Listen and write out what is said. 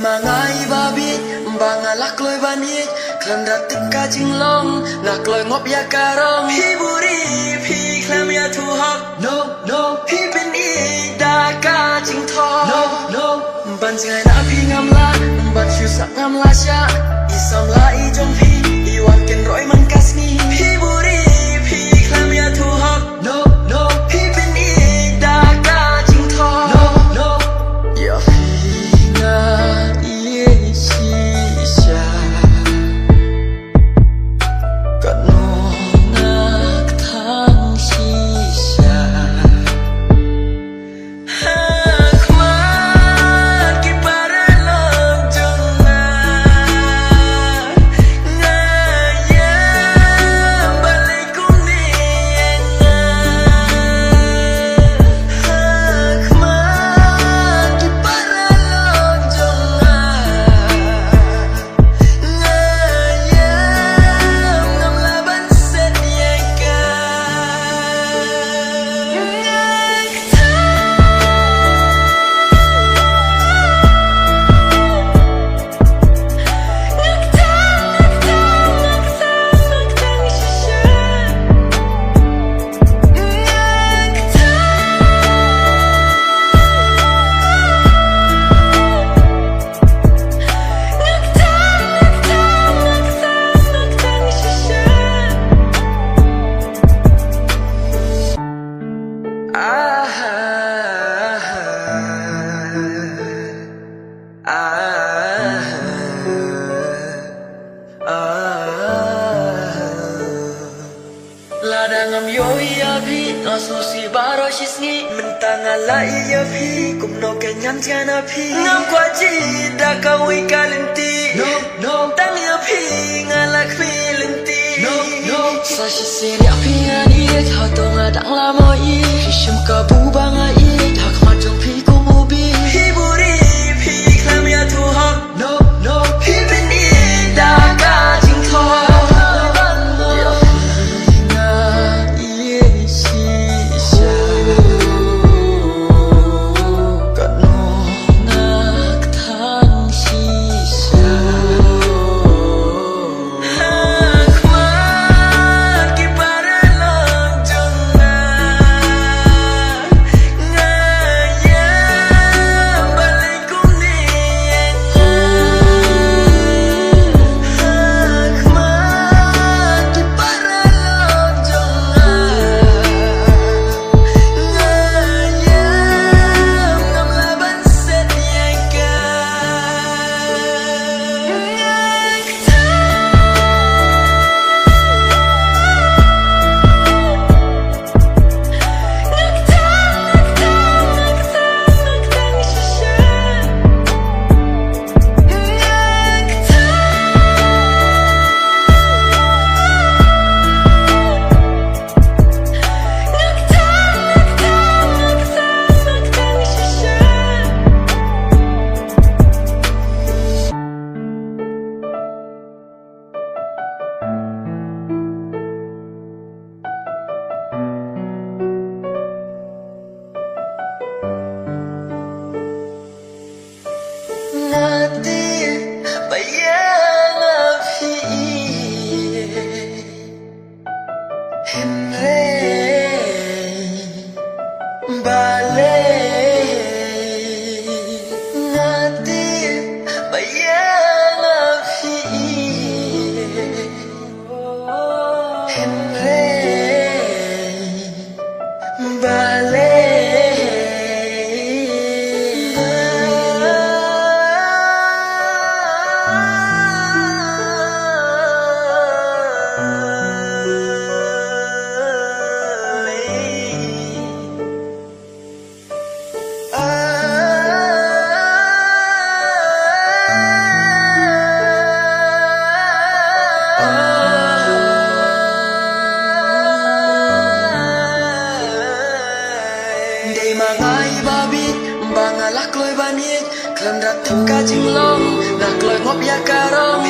mangai babit bangalak loy banit klan ratik ka jinglong nak loy ngop ya karong hi buri phi klam ya thu hak no no hi bin i da ka jing tho no no ban ngai na phi ngam la ban chu sak ngam la sha isam la I jong phi I wan ken roi man kasni hi buri phi klam ya thu hak no no hi bin i da ka jing tho no no ya phi nga Ladangam yo ya phi no si baro shisni mentanga la ya phi kum no kenyan jana phi ngam kwa ji da ka wi kalenti no no tang ya phi ngala khwi lenti no no sa shi se ya phi ani tha to nga dang la mo I shim ka bu ba nga I tha khma jong phi ko mu bi hi buri phi klam ya thu hak no no hi bin I da ka jing tho mangai babit bangalak loy banit klan ratik ka jinglong nak loy ngop ya karong